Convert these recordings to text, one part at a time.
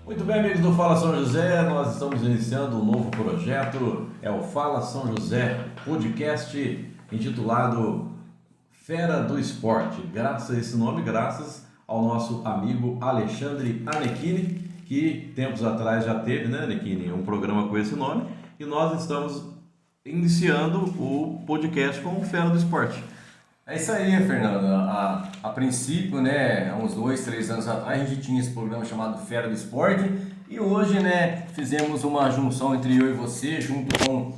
Muito bem, amigos do Fala São José, nós estamos iniciando um novo projeto, é o Fala São José, podcast intitulado Fera do Esporte. Graças a esse nome, graças ao nosso amigo Alexandre Anecchini, que tempos atrás já teve, né, Anecchini, um programa com esse nome, e nós estamos iniciando o podcast com o Fera do Esporte. É isso aí, Fernando. A princípio, né, há uns 2, 3 anos atrás, a gente tinha esse programa chamado Fera do Esporte e hoje, né, fizemos uma junção entre eu e você, junto com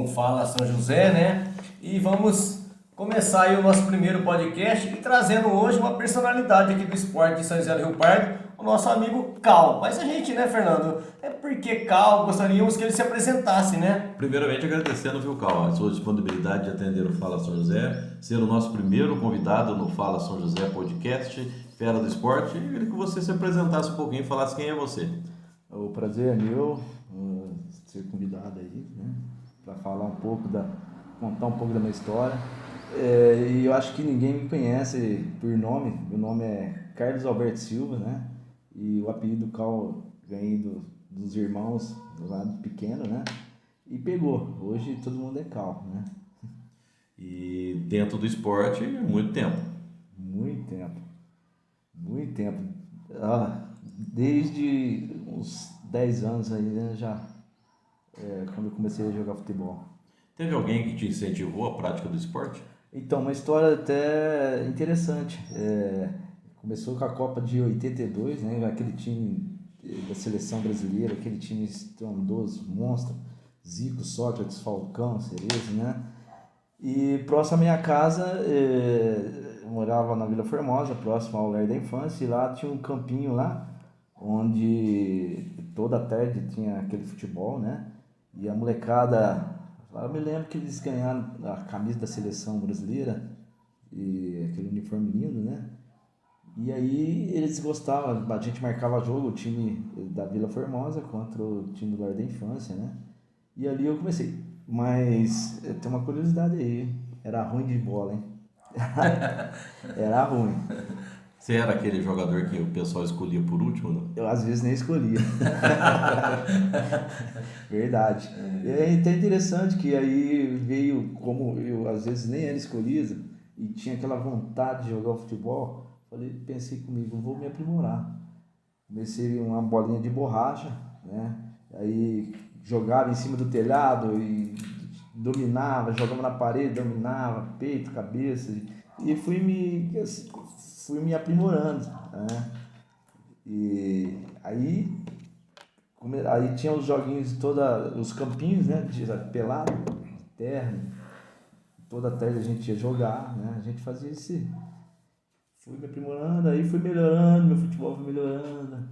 o Fala São José, né, e vamos começar aí o nosso primeiro podcast e trazendo hoje uma personalidade aqui do esporte de São José do Rio Pardo, o nosso amigo Cal. Mas a gente, né, Fernando, porque Cal, gostaríamos que ele se apresentasse, né? Primeiramente agradecendo, viu, Cal, a sua disponibilidade de atender o Fala São José, ser o nosso primeiro convidado no Fala São José Podcast, Fera do Esporte, e eu queria que você se apresentasse um pouquinho e falasse quem é você. O prazer é meu ser convidado aí, né, para falar um pouco contar um pouco da minha história. E eu acho que ninguém me conhece por nome. Meu nome é Carlos Alberto Silva, né? E o apelido Cal ganhei dos irmãos do lado pequeno, né? E pegou. Hoje todo mundo é Cal, né? E dentro do esporte, muito tempo. Muito tempo. Muito tempo. Desde uns 10 anos aí, né? Já quando eu comecei a jogar futebol. Teve alguém que te incentivou a prática do esporte? Então, uma história até interessante. Começou com a Copa de 82, né? Aquele time da seleção brasileira, aquele time estrondoso, monstro, Zico, Sócrates, Falcão, Cerezo, né? E próximo à minha casa, eu morava na Vila Formosa, próximo ao Lar da Infância, e lá tinha um campinho lá, onde toda tarde tinha aquele futebol, né? E a molecada... Eu me lembro que eles ganharam a camisa da seleção brasileira e aquele uniforme lindo, né? E aí eles gostavam, a gente marcava jogo, o time da Vila Formosa contra o time do Lar da Infância, né? E ali eu comecei. Mas tem uma curiosidade aí, era ruim de bola, hein? Era ruim. Você era aquele jogador que o pessoal escolhia por último, não? Eu às vezes nem escolhia. Verdade. E é até interessante que aí veio, como eu às vezes nem era escolhido e tinha aquela vontade de jogar o futebol, pensei comigo, vou me aprimorar. Comecei uma bolinha de borracha, né? Aí jogava em cima do telhado e dominava, jogava na parede, dominava, peito, cabeça, e fui me aprimorando, né? E aí tinha os joguinhos, os campinhos, né, de pelado, de terra, toda tarde a gente ia jogar, né? A gente fazia fui me aprimorando, aí fui melhorando, meu futebol foi melhorando.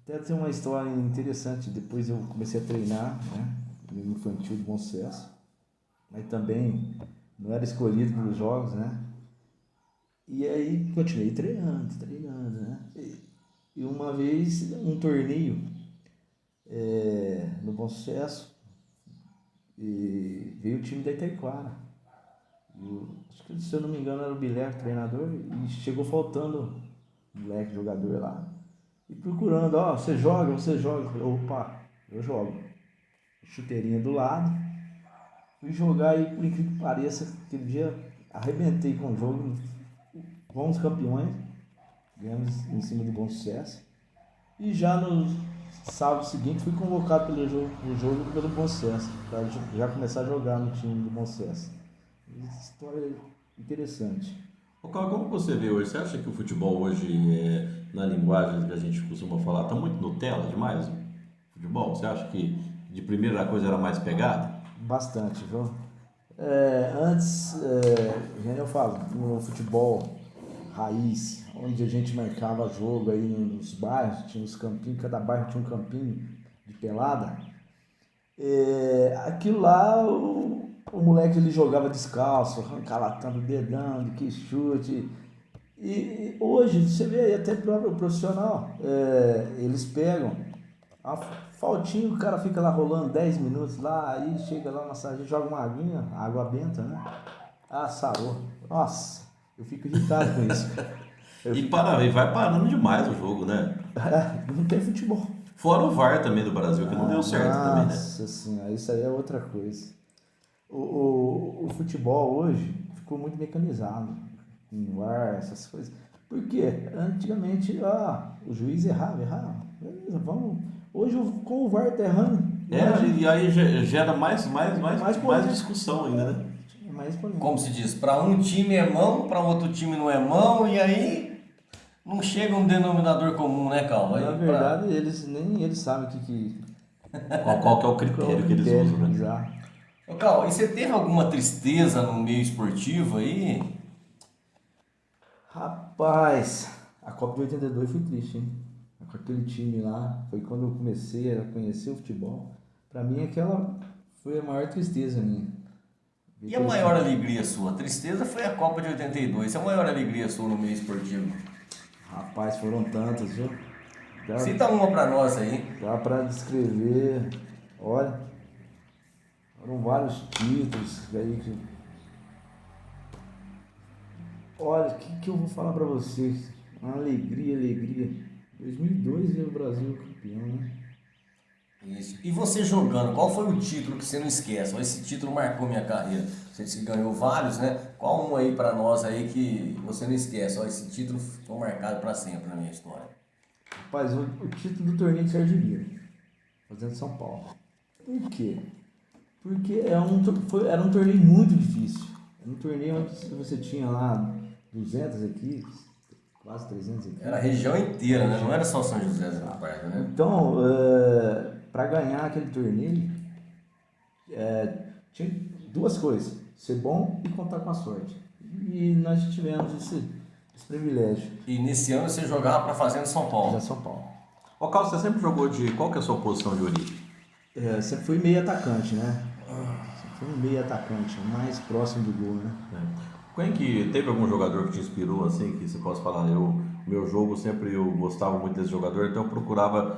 Até tem uma história interessante, depois eu comecei a treinar, né, no infantil de Bom Sucesso, mas também não era escolhido pelos jogos, né? E aí continuei treinando, né? E uma vez, um torneio no Bom Sucesso, e veio o time da Itaquara. Acho que, se eu não me engano, era o Bileco, treinador, e chegou faltando um moleque jogador lá. E procurando, você joga? Eu falei, opa, eu jogo. Chuteirinha do lado. Fui jogar e, por incrível que pareça, aquele dia arrebentei com o jogo. Fomos campeões, ganhamos em cima do Bom Sucesso. E já no sábado seguinte fui convocado pelo jogo pelo Bom Sucesso, para já começar a jogar no time do Bom Sucesso. História interessante. Cal, como você vê hoje? Você acha que o futebol hoje, na linguagem que a gente costuma falar, está muito Nutella demais? Futebol? Você acha que de primeira a coisa era mais pegada? Bastante, viu? Antes, já eu falo, no futebol raiz, onde a gente marcava jogo aí nos bairros, tinha os campinhos, cada bairro tinha um campinho de pelada. Aquilo lá, o moleque ele jogava descalço, arrancalatando, dedando, que chute. E hoje, você vê aí até próprio profissional, eles pegam a faltinha, o cara fica lá rolando 10 minutos lá, aí chega lá, massagem, joga uma aguinha, água benta, né? Sarou. Nossa, eu fico irritado com isso. E vai parando demais o jogo, né? Não tem futebol. Fora o VAR também do Brasil, que não deu certo também, né? Nossa senhora, isso aí é outra coisa. O futebol hoje ficou muito mecanizado, com VAR, essas coisas. Por quê? Antigamente, o juiz errava. Beleza, vamos. Hoje com o VAR tá errando. E aí gera mais discussão ainda, né? Mais polêmica. Como se diz, para um time é mão, para outro time não é mão, e aí não chega um denominador comum, né, Calma? Na verdade, nem eles sabem que Qual que é o critério que eles usam, né? Exato. Ô, Cal, e você teve alguma tristeza no meio esportivo aí? Rapaz, a Copa de 82 foi triste, hein? Com aquele time lá, foi quando eu comecei a conhecer o futebol. Pra mim, aquela foi a maior tristeza minha. E a maior alegria sua? A tristeza foi a Copa de 82. E a maior alegria sua no meio esportivo? Rapaz, foram tantas, viu? Cita uma pra nós aí. Dá pra descrever, olha, foram vários títulos aí que... Olha, o que eu vou falar pra vocês? Uma alegria. 2002 veio o Brasil campeão, né? Isso. E você jogando, qual foi o título que você não esquece? Esse título marcou minha carreira. Você disse que ganhou vários, né? Qual um aí pra nós aí que você não esquece? Esse título ficou marcado pra sempre na minha história. Rapaz, o título do torneio de Sergipe, fazendo São Paulo. Por quê? Porque era um torneio muito difícil. Era um torneio onde você tinha lá 200 equipes, quase 300 equipes. Era a região inteira, né? Não era só São José do Parque, né? Então, para ganhar aquele torneio, tinha duas coisas: ser bom e contar com a sorte. E nós tivemos esse privilégio. E nesse ano você jogava para Fazenda São Paulo. Já São Paulo. Ô, Carlos, você sempre jogou de... Qual que é a sua posição de origem? Sempre fui meio atacante, né? Sempre fui um meio atacante, mais próximo do gol, né? Quem que teve algum jogador que te inspirou, assim, que você possa falar? Meu jogo sempre eu gostava muito desse jogador, então eu procurava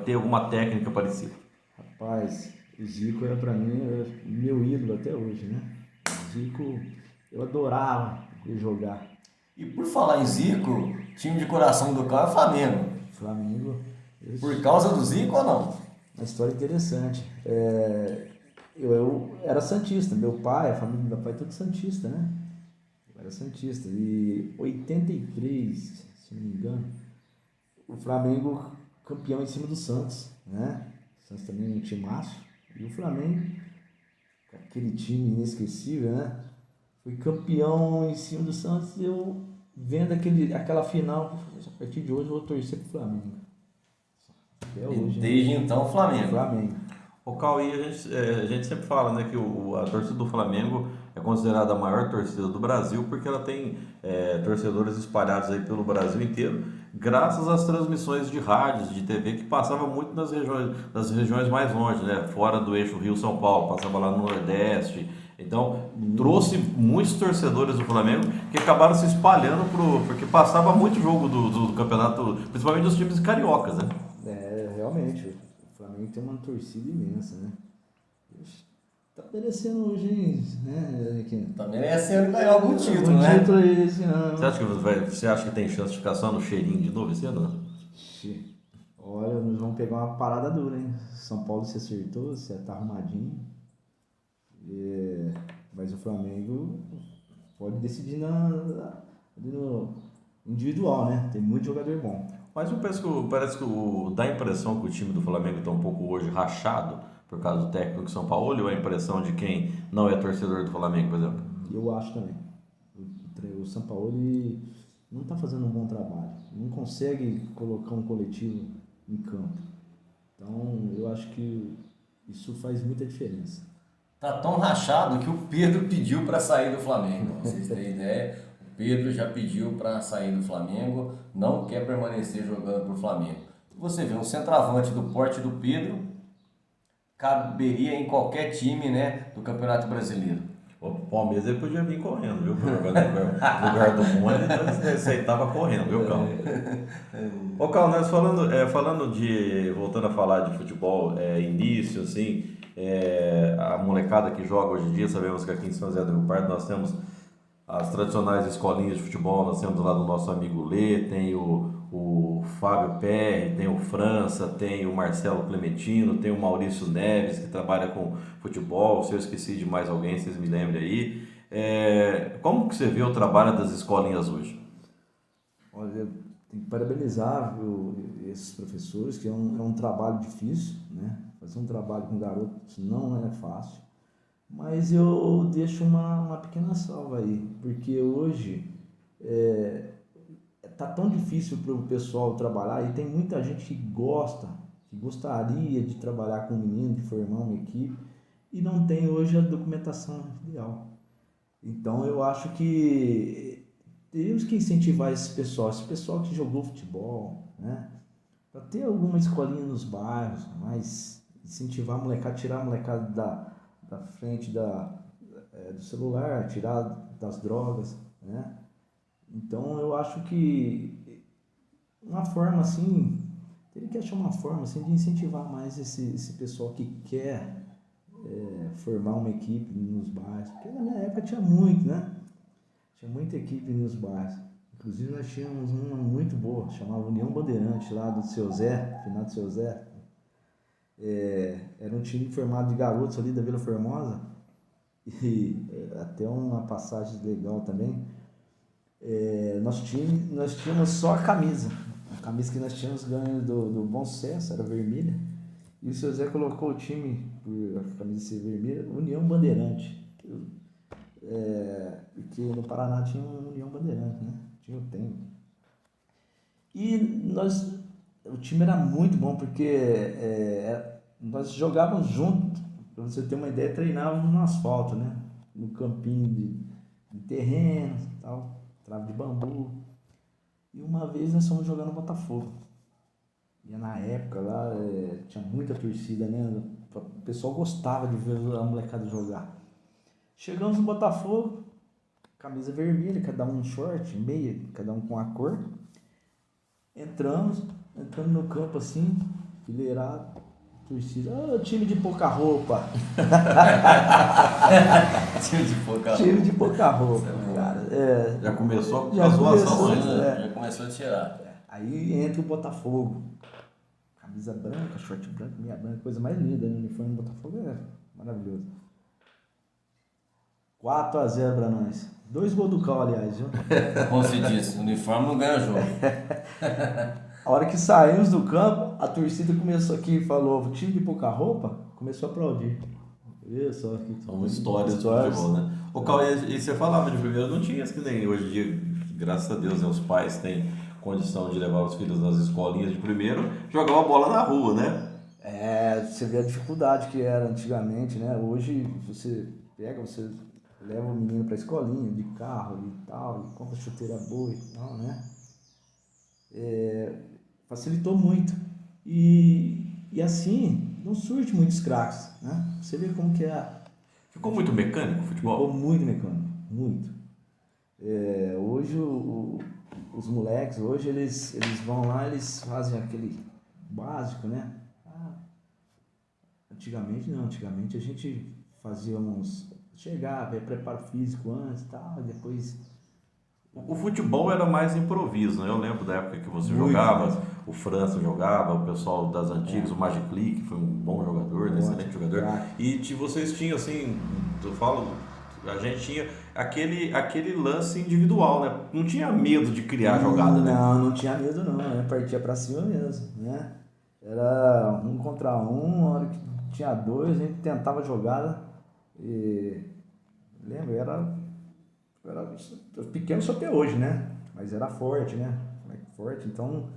ter alguma técnica parecida. Rapaz, o Zico era pra mim meu ídolo até hoje, né? O Zico, eu adorava ele jogar. E por falar em Zico, time de coração do Cal é Flamengo. Flamengo. Por causa do Zico ou não? Uma história interessante. Eu era santista, meu pai, a família do meu pai, tudo santista, né? Eu era santista. E 83, se não me engano, o Flamengo campeão em cima do Santos, né? O Santos também um timaço. E o Flamengo, aquele time inesquecível, né? Foi campeão em cima do Santos. E eu vendo aquela final, a partir de hoje eu vou torcer pro Flamengo. Até hoje. Desde então, Flamengo. Flamengo. O Cal, e a gente sempre fala, né, que a torcida do Flamengo é considerada a maior torcida do Brasil porque ela tem torcedores espalhados aí pelo Brasil inteiro, graças às transmissões de rádios, de TV que passava muito nas regiões mais longe, né, fora do eixo Rio-São Paulo, passava lá no Nordeste. Então, trouxe muitos torcedores do Flamengo que acabaram se espalhando porque passava muito jogo do campeonato, principalmente dos times cariocas, né? Realmente, o Flamengo tem uma torcida imensa, né? Tá merecendo hoje, hein, né, Aquino? Tá merecendo ganhar algum título, né? Título esse ano. Você acha que tem chance de ficar só no cheirinho de novo esse ano? Olha, nós vamos pegar uma parada dura, hein? São Paulo se acertou, você tá arrumadinho. Mas o Flamengo pode decidir no individual, né? Tem muito jogador bom. Mas parece que dá a impressão que o time do Flamengo está um pouco hoje rachado por causa do técnico São Paulo, ou a impressão de quem não é torcedor do Flamengo, por exemplo? Eu acho também. O São Paulo não está fazendo um bom trabalho. Não consegue colocar um coletivo em campo. Então, eu acho que isso faz muita diferença. Tá tão rachado que o Pedro pediu para sair do Flamengo. Pra vocês terem ideia, o Pedro já pediu para sair do Flamengo, não quer permanecer jogando pro Flamengo. Você vê, um centroavante do porte do Pedro caberia em qualquer time, né, do Campeonato Brasileiro. O Palmeiras ele podia vir correndo, viu? No lugar do Rony, ele aceitava correndo, viu, Cal? Ô, Cal, nós falando voltando a falar de futebol, início, assim, a molecada que joga hoje em dia, sabemos que aqui em São José do Rio Pardo nós temos as tradicionais escolinhas de futebol, nós temos lá do nosso amigo Lê, tem o Fábio Perry, tem o França, tem o Marcelo Clementino, tem o Maurício Neves, que trabalha com futebol. Se eu esqueci de mais alguém, vocês me lembrem aí. Como que você vê o trabalho das escolinhas hoje? Olha, tem que parabenizar, viu, esses professores, que é um trabalho difícil, né? Fazer um trabalho com garotos não é fácil. Mas eu deixo uma pequena salva aí, porque hoje tá tão difícil para o pessoal trabalhar e tem muita gente que gostaria de trabalhar com um menino, de formar uma equipe e não tem hoje a documentação ideal. Então eu acho que teríamos que incentivar esse pessoal que jogou futebol, né? Para ter alguma escolinha nos bairros, mas incentivar a molecada, tirar a molecada da frente do celular, tirar das drogas, né? Então eu acho que uma forma assim, teria que achar uma forma assim de incentivar mais esse pessoal que quer formar uma equipe nos bairros, porque na minha época tinha muito, né? Tinha muita equipe nos bairros. Inclusive nós tínhamos uma muito boa, chamava União Bandeirante, lá do Seu Zé, final do Seu Zé. Era um time formado de garotos ali da Vila Formosa e até uma passagem legal também. Nós tínhamos só a camisa que nós tínhamos ganho do Bom Sucesso, era vermelha, e o Seu Zé colocou o time, por a camisa ser vermelha, União Bandeirante, porque no Paraná tinha uma União Bandeirante, né? Tem. E o time era muito bom, porque nós jogávamos junto, para você ter uma ideia, treinávamos no asfalto, né? No campinho de terreno, tal, trave de bambu. E uma vez nós fomos jogar no Botafogo. E na época lá tinha muita torcida, né? O pessoal gostava de ver a molecada jogar. Chegamos no Botafogo, camisa vermelha, cada um short, meia, cada um com a cor. Entrando no campo assim, fileirado, torcida, time de pouca roupa. Time de pouca roupa, cara. Já começou Já a zoação, começou, né? Já começou a tirar. Aí entra o Botafogo. Camisa branca, short branco, meia branca, coisa mais linda, né? O uniforme do Botafogo é maravilhoso. 4-0 pra nós. 2 gols do Cal, aliás, viu? Como se diz, o uniforme não ganha jogo. A hora que saímos do campo, a torcida começou aqui, falou, o time de pouca roupa, começou a aplaudir. Olha só que São histórias de futebol, né? O Cal, e você falava de primeiro, não tinha que nem hoje em dia, graças a Deus, né, os pais têm condição de levar os filhos nas escolinhas de primeiro, jogar a bola na rua, né? Você vê a dificuldade que era antigamente, né? Hoje você leva o menino pra escolinha, de carro e tal, e compra chuteira boa e tal, né? Facilitou muito. E assim, não surge muitos craques, né? Você vê como que é. Ficou muito mecânico o futebol? Ficou muito mecânico, muito. Hoje os moleques, hoje eles vão lá, eles fazem aquele básico, né? Antigamente não, antigamente a gente fazia chegava, preparo físico antes e tal, e depois... O futebol era mais improviso, né? Eu lembro da época que você Muito jogava, mesmo. O França jogava, o pessoal das antigas, o Magic Lee, que foi um bom jogador, né? Excelente jogador. E vocês tinham assim, a gente tinha aquele lance individual, né? Não tinha medo de criar a jogada, né? Não tinha medo não, né? Partia pra cima mesmo, né? Era 1 contra 1, a hora que tinha 2, a gente tentava a jogada e... Lembro, era pequeno só até hoje, né? Mas era forte, né? Forte, então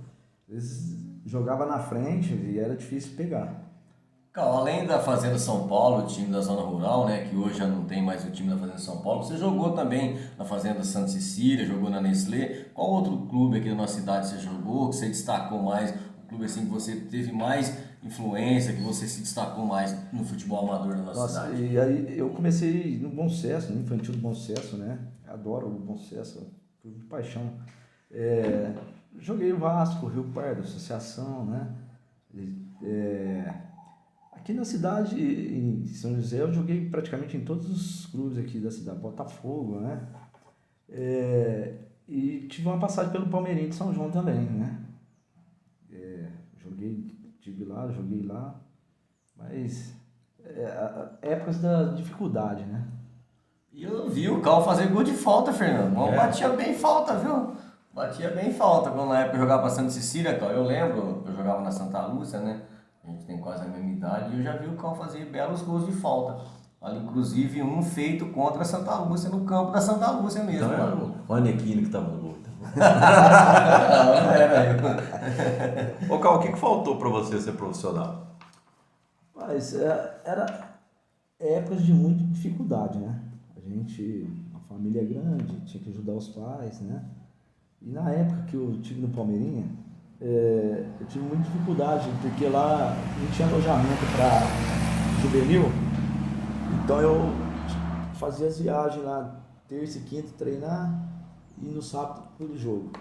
eles jogavam na frente e era difícil pegar. Cal, além da Fazenda São Paulo, o time da zona rural, né, que hoje já não tem mais o time da Fazenda São Paulo, você jogou também na Fazenda Santa Cecília, jogou na Nestlé. Qual outro clube aqui da nossa cidade você jogou, que você destacou mais? Um clube assim que você teve mais influência, que você se destacou mais no futebol amador da nossa cidade? E aí eu comecei no Bom Sucesso, no infantil do Bom Sucesso, né? Adoro o Bom Sucesso, clube de paixão. Joguei o Vasco, Rio Pardo, Associação, né? Aqui na cidade, em São José, eu joguei praticamente em todos os clubes aqui da cidade, Botafogo, né? E tive uma passagem pelo Palmeirinho de São João também, né? joguei lá, mas épocas da dificuldade, né? E eu vi o Cal fazer gol de falta, Fernando. Batia bem falta, viu? Batia bem falta. Quando na época eu jogava pra Santa Cecília, Cal, eu lembro, eu jogava na Santa Lúcia, né? A gente tem quase a mesma idade, e eu já vi o Cal fazer belos gols de falta. Ali, inclusive, um feito contra a Santa Lúcia, no campo da Santa Lúcia mesmo. Então era o Anequino que estava no gol. Não era eu. Ô, Cal, o que faltou para você ser profissional? Mas era épocas de muita dificuldade, né? Uma família grande, tinha que ajudar os pais, né? E na época que eu tive no Palmeirinha, eu tive muita dificuldade, porque lá não tinha alojamento para juvenil, então eu fazia as viagens lá, terça e quinta treinar, e no sábado pro jogo.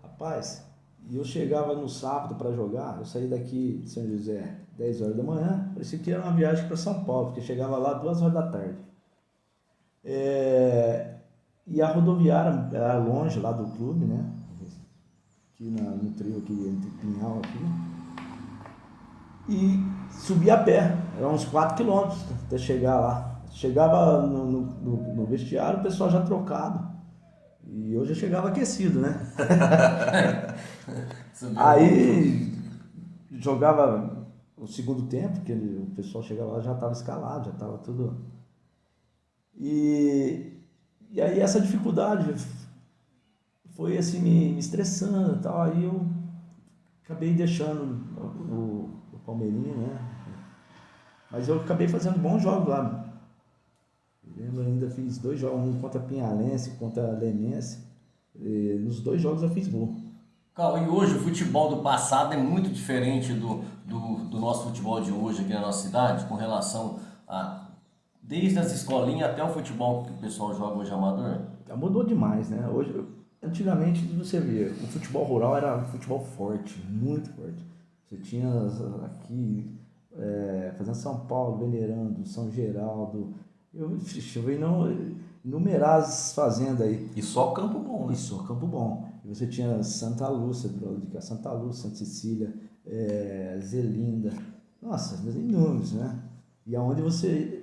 Rapaz, e eu chegava no sábado para jogar, eu saí daqui de São José 10 horas da manhã, parecia que era uma viagem para São Paulo, porque eu chegava lá 2 horas da tarde. E a rodoviária era longe lá do clube, né? Aqui no trio aqui, entre Pinhal aqui. E subia a pé, eram uns 4 quilômetros até chegar lá. Chegava no vestiário, o pessoal já trocado. E eu já chegava aquecido, né? Aí jogava o segundo tempo, que o pessoal chegava lá, já estava escalado, já estava tudo. E aí essa dificuldade foi assim me estressando e tal, aí eu acabei deixando o Palmeirinha, né? Mas eu acabei fazendo bons jogos lá. Eu lembro, ainda fiz 2 jogos, um contra Pinhalense, contra Lenense. Nos 2 jogos eu fiz gol. Cal, e hoje o futebol do passado é muito diferente do nosso futebol de hoje aqui na nossa cidade, com relação a desde as escolinhas até o futebol que o pessoal joga hoje amador? Mudou demais, né? Hoje, antigamente, você via, o futebol rural era um futebol forte, muito forte. Você tinha aqui, fazendo São Paulo, venerando, São Geraldo. Eu vi numerar as fazendas aí. E só campo bom, né? E só campo bom. E você tinha Santa Lúcia, Santa Lúcia, Santa Cecília, Zelinda. Nossa, inúmeros, né? E aonde você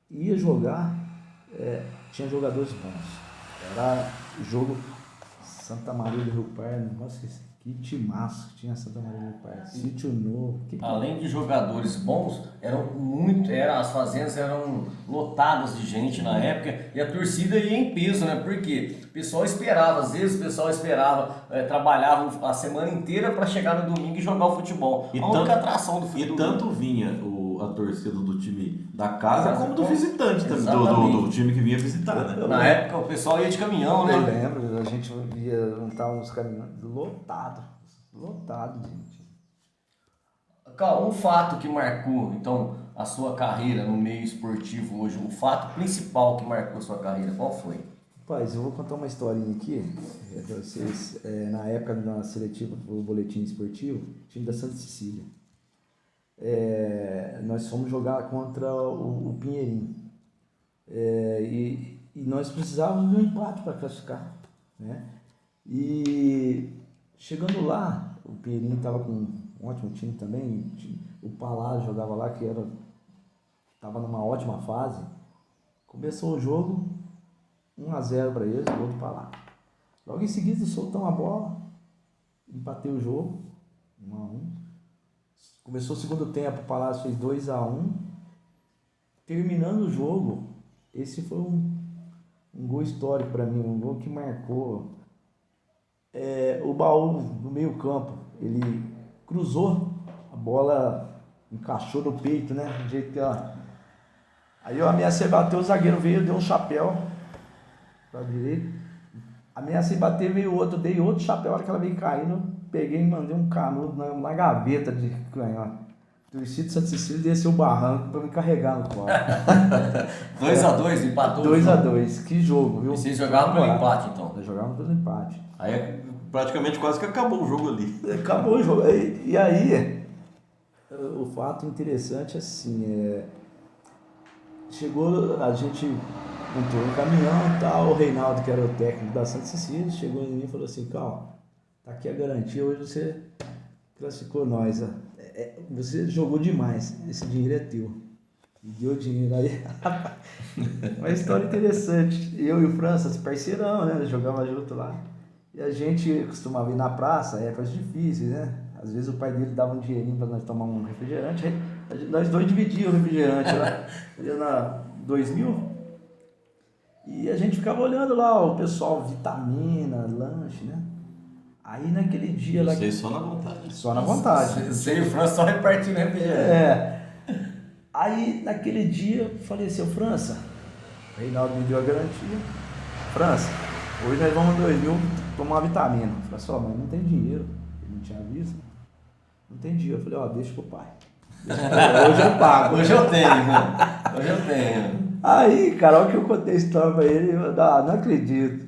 ia jogar, tinha jogadores bons. Era jogo Santa Maria do Rio Pardo, nossa, que timaço que tinha Santa Maria do Rio Pardo, Sítio Novo. Além de jogadores bons, as fazendas eram lotadas de gente na época e a torcida ia em peso, né? Porque o pessoal esperava, às vezes o pessoal trabalhava a semana inteira para chegar no domingo e jogar o futebol. A única atração do futebol. E tanto vinha a torcida do time da casa como do visitante também, do time que vinha visitar, né? Na época o pessoal ia de caminhão, né? Eu lembro, a gente via juntar uns caminhões lotado, gente. Cal, um fato que marcou, então, a sua carreira no meio esportivo hoje, o fato principal que marcou a sua carreira, qual foi? Rapaz, eu vou contar uma historinha aqui para vocês. Na época da seletiva do boletim esportivo, time da Santa Cecília. Nós fomos jogar contra o Pinheirinho. E nós precisávamos de um empate para classificar, né? E chegando lá, o Pinheirinho estava com um ótimo time também. O Palácio jogava lá, que estava numa ótima fase. Começou o jogo, 1-0 para eles, gol do Palácio. Logo em seguida, soltamos a bola, empatei o jogo, 1-1. Começou o segundo tempo, o Palácio fez 2-1. Terminando o jogo, esse foi um gol histórico para mim, um gol que marcou. O Baú, no meio campo, ele cruzou, a bola encaixou no peito, né? Do jeito que ela... Aí eu ameacei bater, o zagueiro veio, deu um chapéu para a direita. Ameacei bater, veio outro, dei outro chapéu, a hora que ela veio caindo, peguei e mandei um canudo na gaveta de canhão. Torci de Santa Cecília e desceu o barranco para me carregar no colo. 2-2, empatou. 2-2, que jogo, viu? E vocês jogavam pelo empate, então? Nós jogávamos pelo empate. Aí praticamente quase que acabou o jogo ali. Acabou o jogo. E aí, o fato interessante é assim, chegou, a gente entrou no caminhão e tal, o Reinaldo, que era o técnico da Santa Cecília, chegou em mim e falou assim, Cal, tá aqui a garantia, hoje você classificou nós. Ó. Você jogou demais, esse dinheiro é teu. Me deu dinheiro aí. Uma história interessante. Eu e o França, parceirão, né? Jogava junto lá. E a gente costumava ir na praça, épocas difíceis, né? Às vezes o pai dele dava um dinheirinho para nós tomar um refrigerante. Nós dois dividíamos o refrigerante lá. Na 2000. E a gente ficava olhando lá o pessoal, vitamina, lanche, né? Aí naquele dia lá. Vocês só na vontade. Só na vontade. Você e o França só repartindo refrigerante. Aí naquele dia eu falei, seu França, o Reinaldo me deu a garantia. França, hoje nós vamos 2000 tomar uma vitamina. Eu falei, só, mas não tem dinheiro. Ele não tinha visto. Não tem dinheiro. Eu falei, ó, deixa pro pai. Hoje eu pago. Hoje eu tenho, mano. Hoje eu tenho. Aí, cara, o que eu contei a história pra ele, eu não acredito.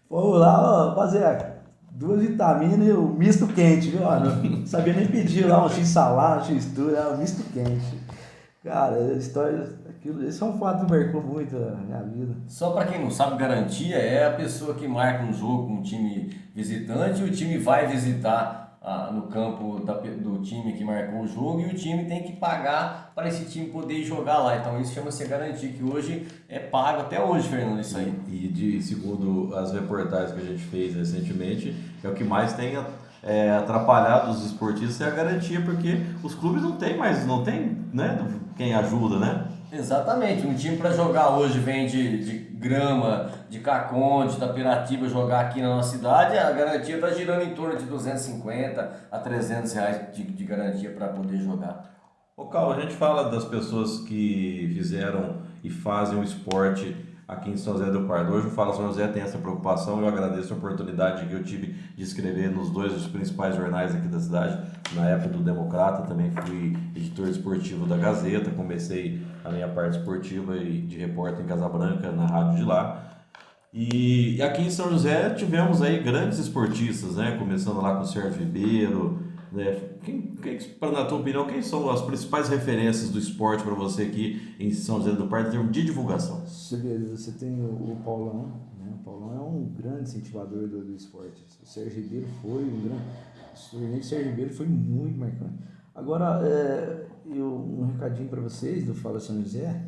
Vamos lá, ó, fazer 2 vitaminas e o misto quente, viu? Não sabia nem pedir lá um x-salada, um x-tudo, era um misto quente. Cara, a história, esse é um fato que marcou muito a minha vida. Só para quem não sabe, garantia é a pessoa que marca um jogo com um time visitante e o time vai visitar no campo do time que marcou o jogo e o time tem que pagar para esse time poder jogar lá. Então isso chama-se garantia, que hoje é pago até hoje, Fernando, isso aí. E segundo as reportagens que a gente fez recentemente, é o que mais tem atrapalhado os esportistas é a garantia, porque os clubes não tem, né, quem ajuda, né? Exatamente, um time para jogar hoje vem de Grama, de Cacon, de Itapiratiba jogar aqui na nossa cidade, a garantia está girando em torno de 250 a 300 reais de garantia para poder jogar. Ô Cal, a gente fala das pessoas que fizeram e fazem o esporte aqui em São José do Pardo. Hoje o Fala São José tem essa preocupação, eu agradeço a oportunidade que eu tive de escrever nos 2 dos principais jornais aqui da cidade, na época do Democrata, também fui editor esportivo da Gazeta, comecei a minha parte esportiva e de repórter em Casabranca, na rádio de lá. E aqui em São José tivemos aí grandes esportistas, né? Começando lá com o Sérgio Ribeiro, né? Na tua opinião, quem são as principais referências do esporte para você aqui em São José do Pardo em termos de divulgação? Você tem o Paulão, né? O Paulão é um grande incentivador do esporte. O Sérgio Ribeiro foi um grande. O torneio do Sérgio Ribeiro foi muito marcante. Agora, um recadinho para vocês do Fala São José,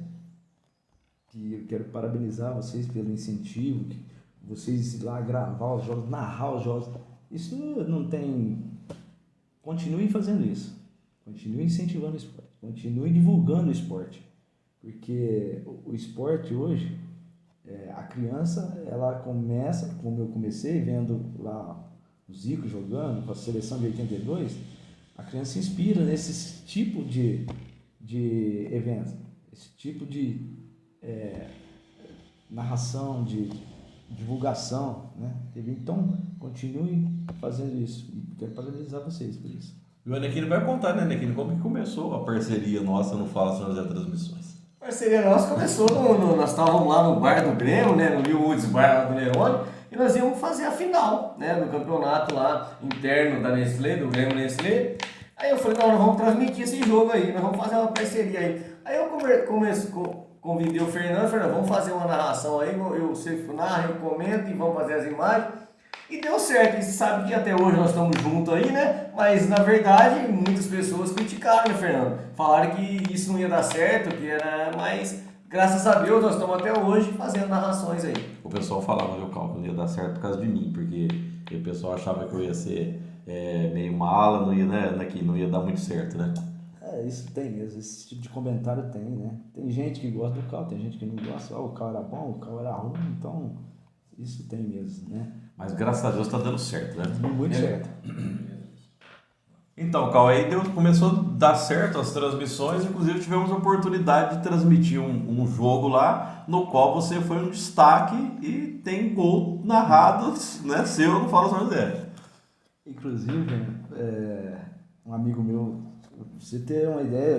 que eu quero parabenizar vocês pelo incentivo, que vocês ir lá gravar os jogos, narrar os jogos. Isso não tem. Continuem fazendo isso. Continuem incentivando o esporte. Continuem divulgando o esporte. Porque o esporte hoje, a criança, ela começa, como eu comecei, vendo lá o Zico jogando, com a seleção de 82, a criança se inspira nesse tipo de evento, esse tipo de narração, de divulgação, né? Então, continuem fazendo isso. E quero parabenizar vocês por isso. E o Anequino vai contar, né, Anequino, como que começou a parceria nossa no Fala São José Transmissões? A parceria nossa começou nós estávamos lá no bar do Grêmio, né, no New Woods Bar lá do Nerone, e nós íamos fazer a final, né, do campeonato lá interno da Nestlé, do Grêmio Nestlé. Aí eu falei, não, nós vamos transmitir esse jogo aí, nós vamos fazer uma parceria aí. Aí eu convidei o Fernando, vamos fazer uma narração aí, você narra, eu comento e vamos fazer as imagens. E deu certo, e você sabe que até hoje nós estamos juntos aí, né? Mas na verdade, muitas pessoas criticaram, né, Fernando? Falaram que isso não ia dar certo, que era. Mas graças a Deus nós estamos até hoje fazendo narrações aí. O pessoal falava, meu Cal, que não ia dar certo por causa de mim, porque o pessoal achava que eu ia ser meio mala, não ia, né, que não ia dar muito certo, né? Isso tem mesmo, esse tipo de comentário tem, né? Tem gente que gosta do Cal, tem gente que não gosta, o Cal era bom, o Cal era ruim, então isso tem mesmo, né? Mas graças a Deus está dando certo, né? Muito certo. Então, Cal, aí começou a dar certo as transmissões, inclusive tivemos a oportunidade de transmitir um jogo lá, no qual você foi um destaque e tem gol narrado, né, seu no Fala São José. Inclusive, um amigo meu, pra você ter uma ideia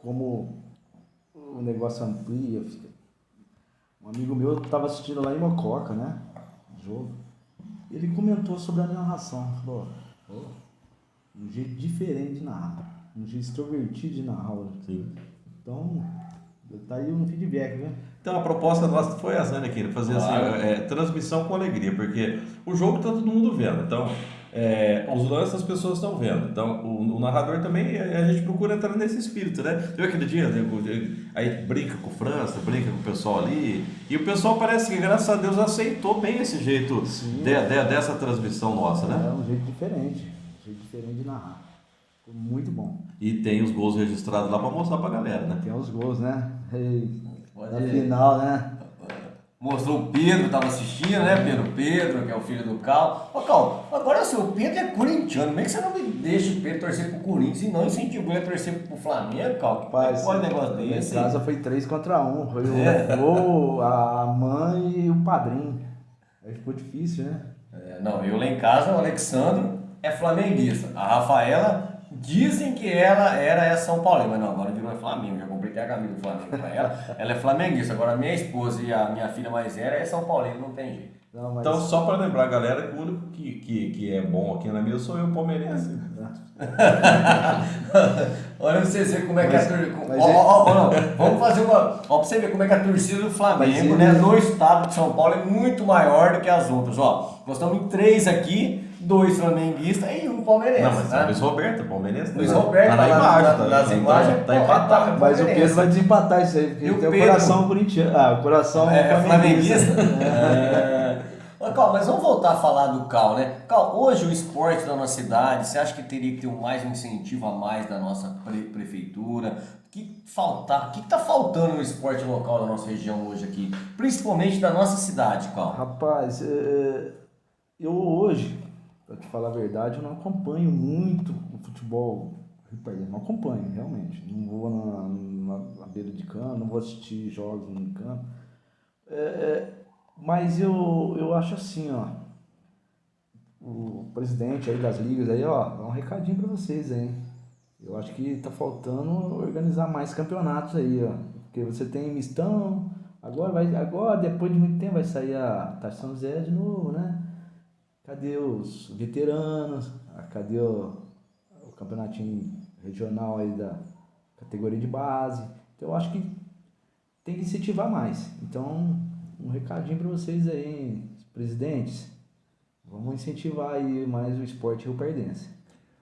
como o negócio amplia, um amigo meu estava assistindo lá em Mococa, né, o jogo, ele comentou sobre a narração, falou, um jeito diferente de narrar, um jeito extrovertido de narrar. Sim. Então, tá aí um feedback, né? Então a proposta nossa foi essa, né, Kino? Fazer assim, transmissão com alegria, porque o jogo tá todo mundo vendo. Então, os lances as pessoas estão vendo. Então, o narrador também, a gente procura entrar nesse espírito, né? Teve aquele dia, aí brinca com o França, brinca com o pessoal ali, e o pessoal parece que, graças a Deus, aceitou bem esse jeito dessa transmissão nossa, né? É um jeito diferente de narrar. Ficou muito bom. E tem os gols registrados lá para mostrar pra galera, né? Tem os gols, né? Na final, né? Mostrou o Pedro, tava assistindo, né? Pedro, que é o filho do Cal. Ô, Cal, agora assim, o Pedro é corintiano. Como é que você não me deixa o Pedro torcer pro Corinthians e não incentiva ele a torcer pro Flamengo, Cal? Rapaz, qual é o negócio desse? Em casa foi 3-1. Foi o avô, a mãe e o padrinho. Aí ficou difícil, né? Não, eu lá em casa, o Alexandre é flamenguista. A Rafaela, dizem que ela é São Paulina, mas não, agora virou Flamengo. Já comprei até a camisa do Flamengo pra ela é flamenguista. Agora a minha esposa e a minha filha mais velha é São Paulina, não tem jeito. Não, mas... Então, só para lembrar a galera que o único que é bom aqui na mesa sou eu, palmeirense. Olha pra vocês verem como é que a torcida. Vamos fazer uma. Ó, pra você ver como é que a torcida do Flamengo, né, no estado de São Paulo é muito maior do que as outras. Ó, nós estamos em 3 aqui, 2 flamenguistas e 1 palmeirense. Não, mas né? Luiz Roberto, palmeirense. Luiz Roberto, tá na imagem, nas imagens. Tá empatado. Mas o Pedro vai desempatar isso aí, porque E ele o tem o Pedro? coração corintiano. O coração flamenguista. Mas, Cal, mas vamos voltar a falar do Cal, né? Cal, hoje o esporte da nossa cidade, você acha que teria que ter mais um incentivo a mais da nossa prefeitura? O que está faltando no esporte local da nossa região hoje aqui? Principalmente da nossa cidade, Cal. Rapaz, eu hoje, para te falar a verdade, eu não acompanho muito o futebol. Não acompanho, realmente. Não vou na beira de campo, não vou assistir jogos no campo. Mas eu acho assim, ó, o presidente aí das ligas aí, ó, dá um recadinho para vocês aí. Eu acho que tá faltando organizar mais campeonatos aí, ó, porque você tem mistão, agora depois de muito tempo vai sair a Taça São José de novo, né? Cadê os veteranos? Cadê o campeonatinho regional aí da categoria de base? Então eu acho que tem que incentivar mais. Então, um recadinho para vocês aí, presidentes, vamos incentivar aí mais o esporte rioperdense.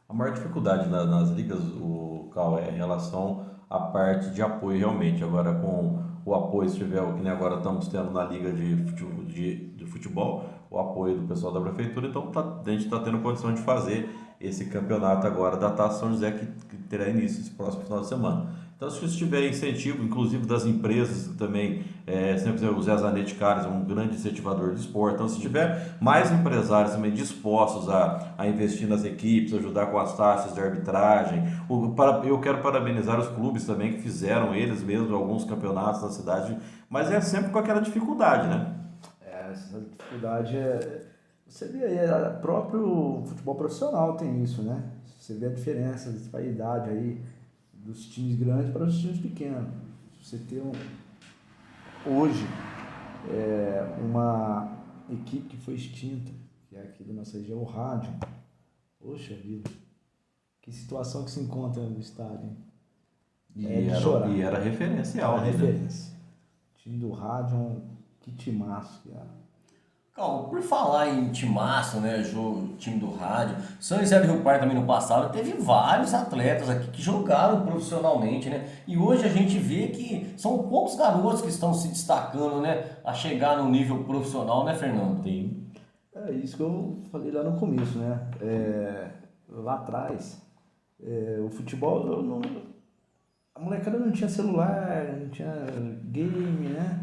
A maior dificuldade nas ligas, o Cal, é em relação à parte de apoio realmente. Agora com o apoio, se tiver, que nem agora estamos tendo na liga de futebol, o apoio do pessoal da prefeitura, então a gente está tendo condição de fazer esse campeonato agora da Taça São José que terá início esse próximo final de semana. Então, se tiver incentivo, inclusive das empresas também, sempre o Zé Zanetti Carlos é um grande incentivador do esporte. Então, se tiver mais empresários também dispostos a investir nas equipes, ajudar com as taxas de arbitragem, eu quero parabenizar os clubes também que fizeram eles mesmos alguns campeonatos na cidade, mas é sempre com aquela dificuldade, né? Essa dificuldade você vê aí, o próprio futebol profissional tem isso, né? Você vê a diferença, a disparidade aí dos times grandes para os times pequenos. Você tem hoje uma equipe que foi extinta, que é aqui da nossa região, o Rádio. Poxa vida, que situação que se encontra no estádio, hein? E era referencial. Era referência. O time do Rádio, que timaço que era. Calma, por falar em timaço, né, time do rádio, São José do Rio Pardo também no passado teve vários atletas aqui que jogaram profissionalmente, né, e hoje a gente vê que são poucos garotos que estão se destacando, né, a chegar no nível profissional, né, Fernando? Sim. É isso que eu falei lá no começo, né, lá atrás, o futebol, a molecada não tinha celular, não tinha game, né.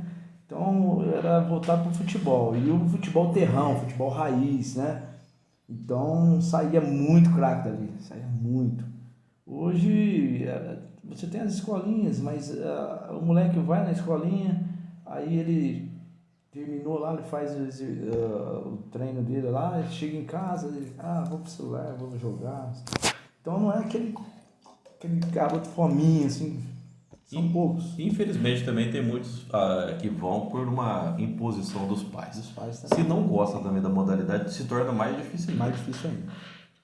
Então era voltado para o futebol, e o futebol terrão, futebol raiz, né? Então saía muito craque dali, saía muito. Hoje você tem as escolinhas, mas o moleque vai na escolinha, aí ele terminou lá, ele faz o treino dele lá, chega em casa, ele, vou pro celular, vou jogar. Então não é aquele garoto fominha, assim. São poucos. Infelizmente também tem muitos que vão por uma imposição dos pais. Se não gostam também da modalidade, se torna mais difícil ainda. Mais difícil ainda.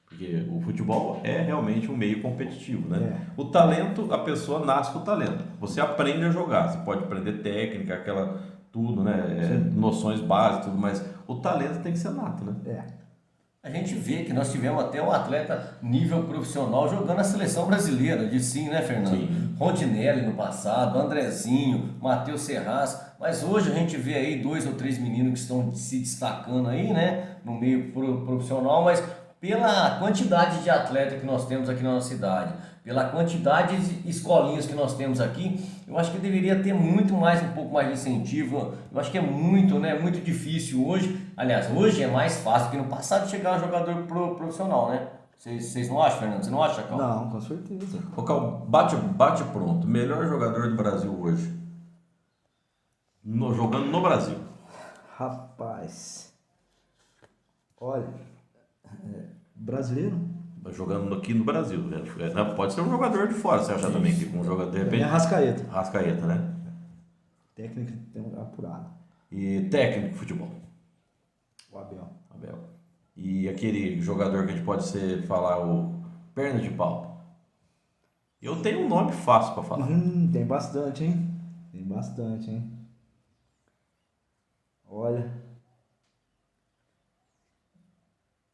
Porque o futebol é realmente um meio competitivo, né? O talento, a pessoa nasce com o talento. Você aprende a jogar, você pode aprender técnica, tudo, né? Noções básicas, tudo, mas o talento tem que ser nato, né? A gente vê que nós tivemos até um atleta nível profissional jogando a seleção brasileira, de sim, né, Fernando? Sim. Rondinelli no passado, Andrezinho, Matheus Serraz, mas hoje a gente vê aí 2 ou 3 meninos que estão se destacando aí, né, no meio profissional, mas pela quantidade de atleta que nós temos aqui na nossa cidade, pela quantidade de escolinhas que nós temos aqui, eu acho que deveria ter muito mais, um pouco mais de incentivo. Eu acho que é muito, né, muito difícil hoje. Aliás, hoje é mais fácil que no passado chegar um jogador profissional, né? Vocês não acham, Fernando? Você não acha, Cal? Não, com certeza. Ô, Cal, bate pronto. Melhor jogador do Brasil hoje. Jogando no Brasil. Rapaz, olha, brasileiro, Jogando aqui no Brasil. Pode ser um jogador de fora, você acha também que um jogador de é repente. Arrascaeta. Rascaeta, né? Técnica tem apurada. E técnico de futebol. O Abel. Abel. E aquele jogador que a gente pode falar o perna de pau. Eu tenho um nome fácil para falar. Tem bastante, hein? Tem bastante, hein? Olha.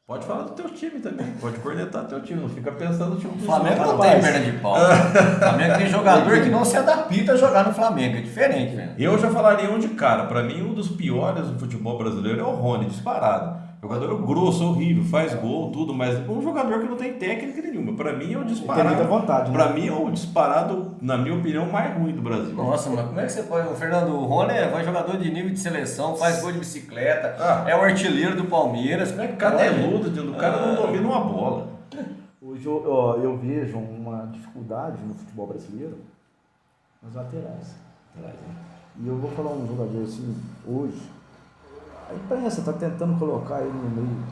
Pode falar do teu time também. Pode cornetar teu time. Não fica pensando no time O do Flamengo não Rapaz. tem perna de pau. O Flamengo tem jogador que não se adapta a jogar no Flamengo. É diferente, velho. Eu já falaria um de cara. Para mim, um dos piores do futebol brasileiro é o Rony, disparado. Jogador grosso, horrível, faz gol, tudo, mas um jogador que não tem técnica nenhuma. Para mim é o disparado. Tem muita vontade, né? Para mim é o disparado, na minha opinião, mais ruim do Brasil. Nossa, mas como é que você pode... O Fernando Rony vai jogador de nível de seleção, faz gol de bicicleta, Ah. é o artilheiro do Palmeiras. Como é que Caneludo, o cara não domina uma bola. Hoje eu vejo uma dificuldade no futebol brasileiro nos laterais. E eu vou falar um jogador assim, hoje, a imprensa está tentando colocar ele no meio.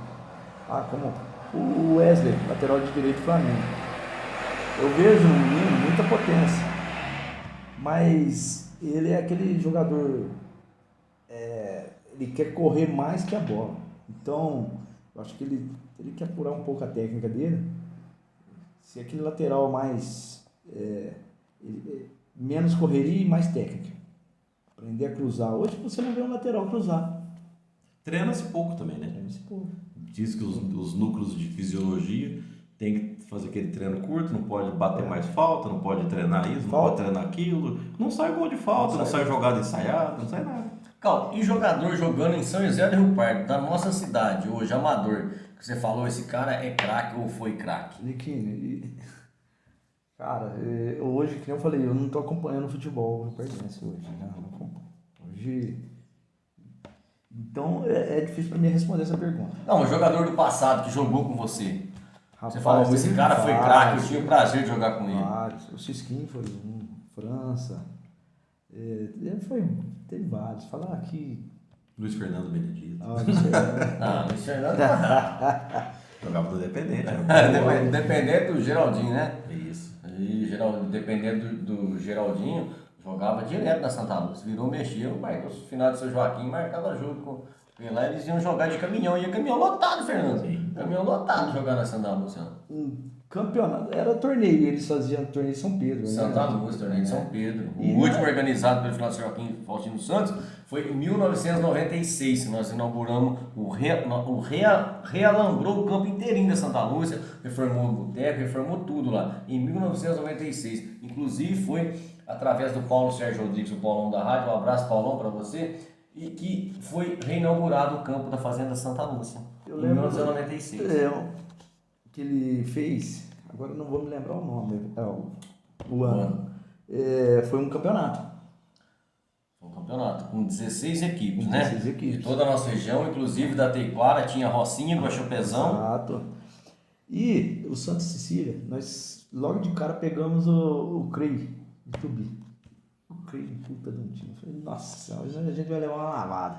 Como o Wesley, lateral de direito do Flamengo. Eu vejo no menino muita potência, mas ele é aquele jogador, ele quer correr mais que a bola. Então, eu acho que ele quer apurar um pouco a técnica dele. Se aquele lateral mais menos correria e mais técnica, aprender a cruzar. Hoje você não vê um lateral cruzar. Treina-se pouco também, né? Diz que os núcleos de fisiologia tem que fazer aquele treino curto, não pode bater mais falta, não pode treinar isso, não pode treinar aquilo. Não sai gol de falta, não sai jogada ensaiada, não sai nada. Cal, e jogador jogando em São José do Rio Pardo, da nossa cidade, hoje, amador, que você falou, esse cara é craque ou foi craque? Cara, hoje, que eu falei, eu não estou acompanhando o futebol pertence hoje, né? Hoje... Então, é difícil para mim responder essa pergunta. Não, um jogador do passado que jogou com você. Rapaz, Você falou, esse cara foi craque, eu tinha o prazer de jogar com ele. Vários. O Cisquinho foi um, França. Teve vários. Falar aqui... Luiz Fernando Benedito. Luiz Fernando. Luiz Fernando. Jogava do Dependente. Né? Dependente do Geraldinho, né? Isso. E dependendo do Geraldinho, jogava direto na Santa Lúcia. Virou, mexeu, mas no final de São Joaquim marcava jogo com lá, eles iam jogar de caminhão. E caminhão lotado, Fernando. Sim. Caminhão lotado jogar na Santa Lúcia. Campeonato, era torneio, eles faziam torneio em São Pedro. Santa Lúcia, torneio de São Pedro. O último organizado pelo final de São Joaquim Faustino Santos foi em 1996. Nós inauguramos realambrou o campo inteirinho da Santa Lúcia, reformou o boteco, reformou tudo lá, em 1996. Inclusive foi através do Paulo Sérgio Rodrigues, o Paulão da rádio, um abraço, Paulão, para você, e que foi reinaugurado o campo da Fazenda Santa Lúcia, em 1996. Que ele fez, agora eu não vou me lembrar o nome, o ano. Foi um campeonato. Foi um campeonato com 16 equipes, 16 né? equipes. De toda a nossa região, inclusive da Teiquara, tinha Rocinha, Guaxupezão. Exato. E o Santa Cecília, nós logo de cara pegamos o CREI de Tubi. O CREI, puta de um time. Falei, nossa, hoje a gente vai levar uma lavada.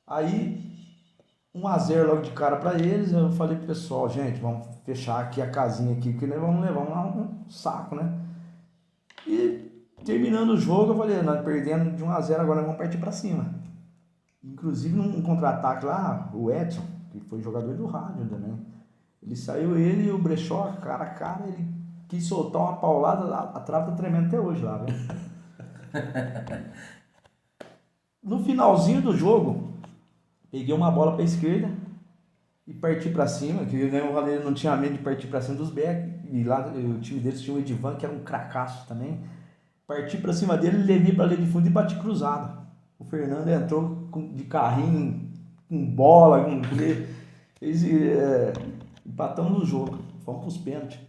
Aí 1-0 logo de cara para eles, eu falei pro pessoal, gente, vamos fechar aqui a casinha aqui, porque nós vamos levar um saco, né? E terminando o jogo, eu falei, nós perdendo de 1-0, agora nós vamos partir para cima. Inclusive num contra-ataque lá, o Edson, que foi jogador do rádio também, ele e o Brechó, cara a cara, ele quis soltar uma paulada, a trava tá tremendo até hoje lá, viu? No finalzinho do jogo, peguei uma bola para a esquerda e partir pra cima, que o Valério não tinha medo de partir pra cima dos back, e lá o time deles tinha o Edivan, que era um cracaço também. Parti pra cima dele, levei pra linha de fundo e bati cruzado. O Fernando entrou de carrinho, com bola, com empatamos o jogo, fomos pros pênaltis.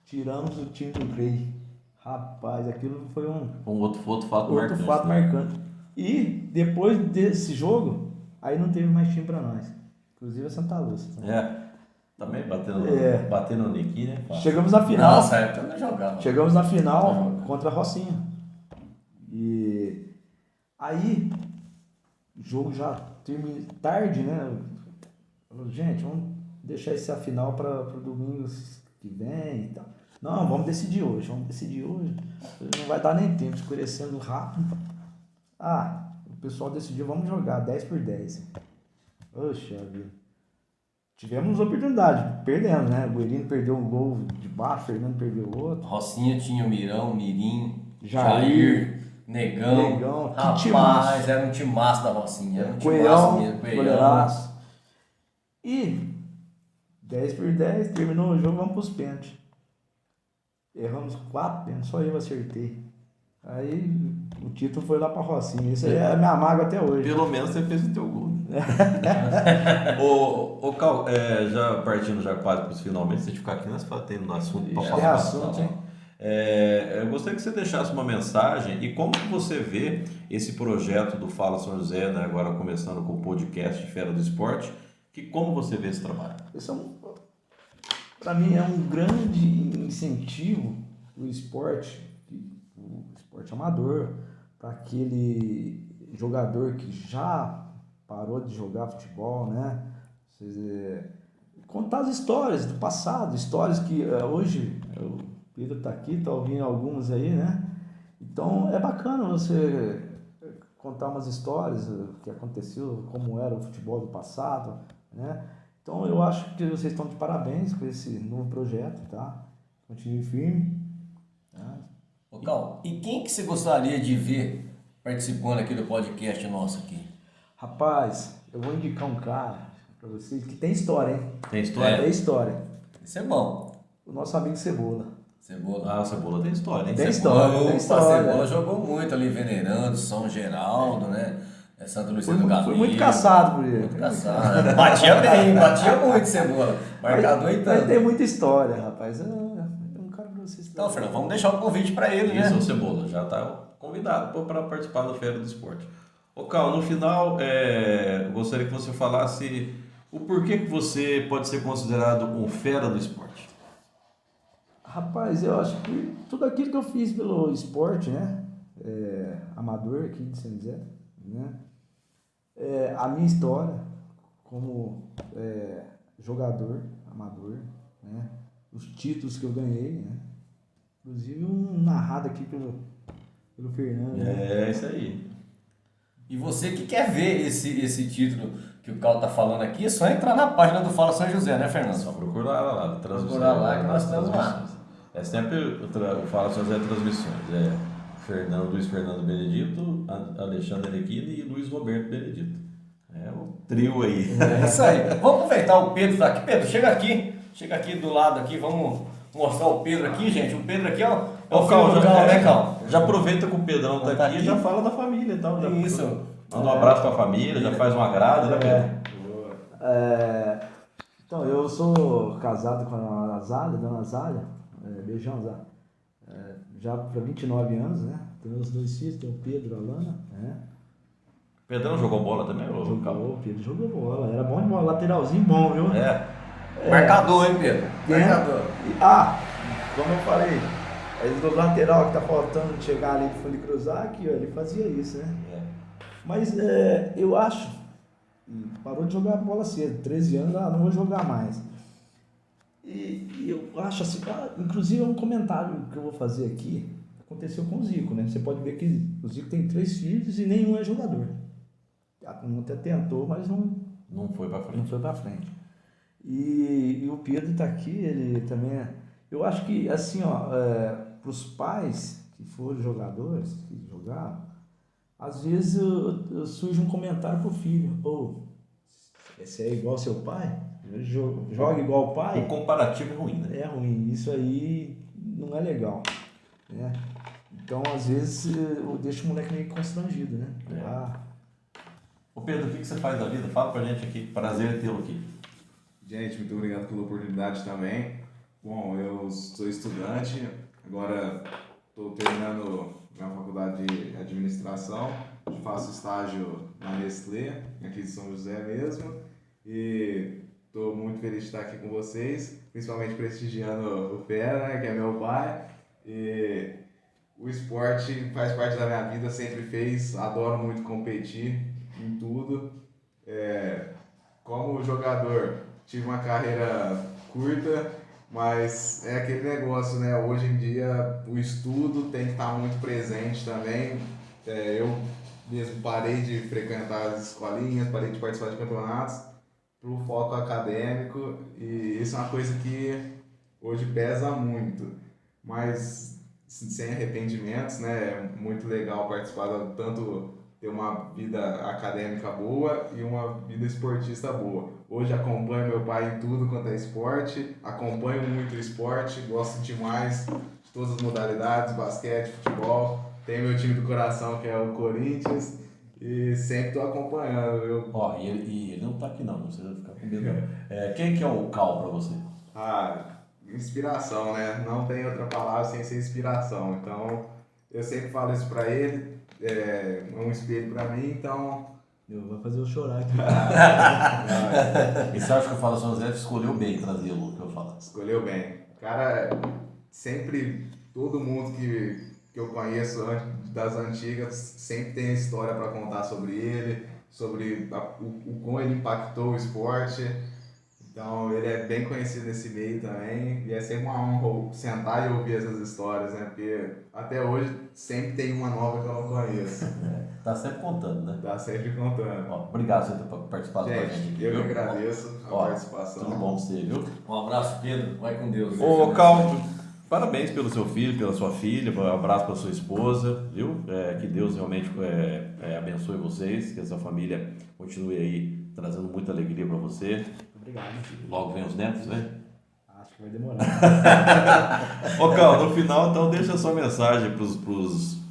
Tiramos o time do Grey. Rapaz, aquilo foi um Outro fato outro marcante. fato marcante. E depois desse jogo, aí não teve mais time pra nós. Inclusive a Santa Lúcia. Também batendo no Niki, né? Chegamos na final. Nossa, época eu não jogava. Chegamos na final contra a Rocinha. E aí, o jogo já termina tarde, né? Falei, gente, vamos deixar essa final para o domingo que vem e tal. Não, vamos decidir hoje. Não vai dar nem tempo, escurecendo rápido. O pessoal decidiu, vamos jogar 10x10. Oxa vida. Tivemos oportunidade, perdemos, né? O Buerino perdeu um gol de baixo, o Fernando perdeu outro. Rocinha tinha o Mirão, Mirim, Jair, Negão. que Rapaz, timaço. era um timaço da Rocinha. Era um timaço Coelhão, mesmo, goleiraço. E 10x10, terminou o jogo, vamos pros pênaltis. Erramos 4 pênaltis, só eu acertei. Aí o título foi lá pra Rocinha. Isso aí é a minha mágoa até hoje. Pelo menos você fez o teu gol. Ô Cal, já partindo já quase para os finalmente, se a gente ficar aqui, nós tendo no assunto para falar assunto, bastante. hein? Eu gostaria que você deixasse uma mensagem e como que você vê esse projeto do Fala São José, né, agora começando com o podcast Fera do Esporte, como você vê esse trabalho? Para mim é um grande incentivo o esporte amador, para aquele jogador que já parou de jogar futebol, né? Contar as histórias do passado, histórias que hoje o Pedro está aqui, está ouvindo algumas aí, né? Então é bacana você contar umas histórias que aconteceu, como era o futebol do passado, né? Então eu acho que vocês estão de parabéns com esse novo projeto, tá? Continue firme. Tá? Ô Cal, e quem que você gostaria de ver participando aqui do podcast nosso aqui? Rapaz, eu vou indicar um cara para vocês que tem história, hein? Tem história? Tem história. Isso é bom. O nosso amigo Cebola. Cebola. O Cebola tem história, hein? Tem história, tem história. Cebola jogou muito ali, Venerando, São Geraldo, né? Santa Lucia do Galinho. Foi muito caçado por ele. Muito caçado. Batia bem, batia muito Cebola. Marcador e Mas tanto. tem muita história, rapaz. É um cara pra vocês. Então, Fernando, vamos deixar o convite para ele, né? Isso, o Cebola, já está convidado para participar do Fera do Esporte. Ô Cal, no final, eu gostaria que você falasse o porquê que você pode ser considerado um fera do esporte. Rapaz, eu acho que tudo aquilo que eu fiz pelo esporte, né? Amador aqui de São José, né? A minha história como jogador amador, né? Os títulos que eu ganhei, né? Inclusive um narrado aqui pelo Fernando. Né? É isso aí. E você que quer ver esse título que o Cal tá falando aqui, é só entrar na página do Fala São José, né, Fernando? Só procurar lá, transmissão. Procurar lá que nós estamos lá. É sempre o Fala São José Transmissões. Luiz Fernando Benedito, Alexandre Nequini e Luiz Roberto Benedito. É o trio aí. É isso aí. Vamos aproveitar o Pedro daqui. Pedro, chega aqui do lado aqui, vamos mostrar o Pedro aqui, gente. O Pedro aqui, ó. É o filho do Cal, né, Cal? Já aproveita que o Pedrão tá aqui e já fala da família e tal. Isso. Manda um abraço pra família, já faz um agrado, né, Pedro? Então, eu sou casado com a Azália, dona Azália. Beijão, Azália. Já para 29 anos, né? Tenho os 2 filhos, tem o Pedro e a Alana, né? Pedrão jogou bola também, ou O Pedro jogou bola, era bom de bola, lateralzinho bom, viu? Marcador, hein, Pedro? Marcador. Como eu falei, do lateral que tá faltando chegar ali de folha cruzar, aqui, ó, ele fazia isso, né? Mas eu acho, parou de jogar bola cedo, 13 anos, não vou jogar mais. E eu acho assim, inclusive é um comentário que eu vou fazer aqui, aconteceu com o Zico, né? Você pode ver que o Zico tem 3 filhos e nenhum é jogador. Até tentou, mas não foi pra frente. Não foi pra frente. E o Pedro tá aqui, ele também eu acho que, assim, pros pais que foram jogadores, que jogaram, às vezes surge um comentário pro filho, Você é igual ao seu pai? Joga igual o pai? O comparativo é ruim, né? É ruim. Isso aí não é legal, né? Então, às vezes, eu deixo o moleque meio constrangido, né? Ô Pedro, o que você faz da vida? Fala pra gente aqui. Prazer tê-lo aqui. Gente, muito obrigado pela oportunidade também. Bom, eu sou estudante, agora estou terminando na faculdade de administração, faço estágio na Nestlé, aqui de São José mesmo, e estou muito feliz de estar aqui com vocês, principalmente prestigiando o Fera, né, que é meu pai, e o esporte faz parte da minha vida, sempre fez, adoro muito competir em tudo. Como jogador, tive uma carreira curta, mas é aquele negócio, né? Hoje em dia o estudo tem que estar muito presente também. Eu mesmo parei de frequentar as escolinhas, parei de participar de campeonatos para o foco acadêmico, e isso é uma coisa que hoje pesa muito, mas sem arrependimentos, né? É muito legal participar, tanto ter uma vida acadêmica boa e uma vida esportista boa. Hoje acompanho meu pai em tudo quanto é esporte, acompanho muito o esporte, gosto demais de todas as modalidades, basquete, futebol. Tenho meu time do coração, que é o Corinthians, e sempre estou acompanhando. Ó, e ele não tá aqui não precisa ficar com medo não. Quem que é o Cal pra você? Inspiração, né? Não tem outra palavra sem ser inspiração. Então, eu sempre falo isso pra ele, é um espelho pra mim, então... Eu vou fazer eu chorar aqui. E você acha que o Fala São José escolheu bem trazê-lo, que eu falo? Escolheu bem. Cara, sempre, todo mundo que eu conheço das antigas sempre tem história para contar sobre ele, sobre o como ele impactou o esporte. Então, ele é bem conhecido nesse meio também, e é sempre uma honra sentar e ouvir essas histórias, né? Porque até hoje sempre tem uma nova que eu não conheço. Tá sempre contando, né? Tá sempre contando. Ó, obrigado por ter participado com a gente aqui. Eu que viu? agradeço a participação. Tudo bom pra você, viu? Um abraço, Pedro. Vai com Deus. Ô, Cal, parabéns pelo seu filho, pela sua filha, um abraço para sua esposa, viu? Que Deus realmente abençoe vocês, que essa família continue aí trazendo muita alegria para você. Obrigado. Logo vem os netos, né? Acho que vai demorar. Ô, Cal, no final, então, deixa a sua mensagem pros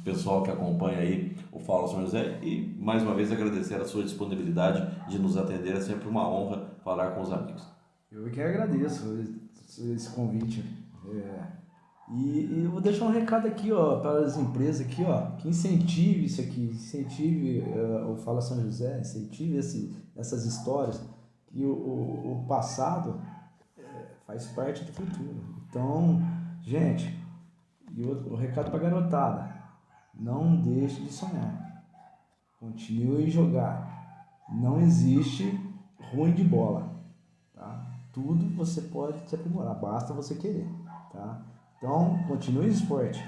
pessoal que acompanha aí o Fala São José, e mais uma vez agradecer a sua disponibilidade de nos atender. É sempre uma honra falar com os amigos. Eu que agradeço esse convite. E eu vou deixar um recado aqui, ó, para as empresas aqui, ó, que incentive isso aqui, incentive o Fala São José, incentive essas histórias, que o passado faz parte do futuro. Então, gente, e o recado para a garotada: não deixe de sonhar, continue a jogar, não existe ruim de bola, tá? Tudo você pode se aprimorar, basta você querer, tá? Então, continue no esporte.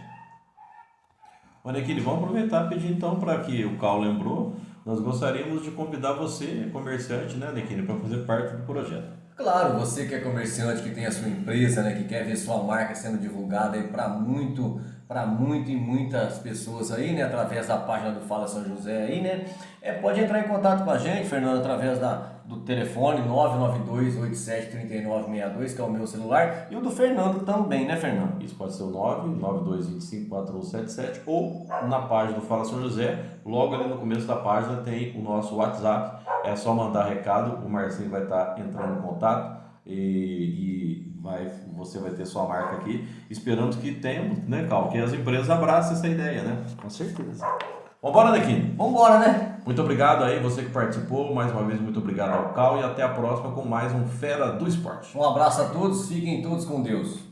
Olha aqui, vamos aproveitar e pedir então, para que o Cal lembrou, nós gostaríamos de convidar você, comerciante, né, Nequini, para fazer parte do projeto. Claro, você que é comerciante, que tem a sua empresa, né, que quer ver sua marca sendo divulgada aí para muitas pessoas aí, né, através da página do Fala São José aí, né, pode entrar em contato com a gente, Fernando, através do telefone 992873962, que é o meu celular, e o do Fernando também, né, Fernando? Isso pode ser o 992254177 ou na página do Fala São José. Logo ali no começo da página tem o nosso WhatsApp, é só mandar recado, o Marcinho vai estar entrando em contato você vai ter sua marca aqui. Esperamos que tenhamos, né, Cal, que as empresas abracem essa ideia, né? Com certeza. Vambora, Nequini? Vambora, né? Muito obrigado aí, você que participou, mais uma vez muito obrigado ao Cal, e até a próxima com mais um Fera do Esporte. Um abraço a todos, fiquem todos com Deus.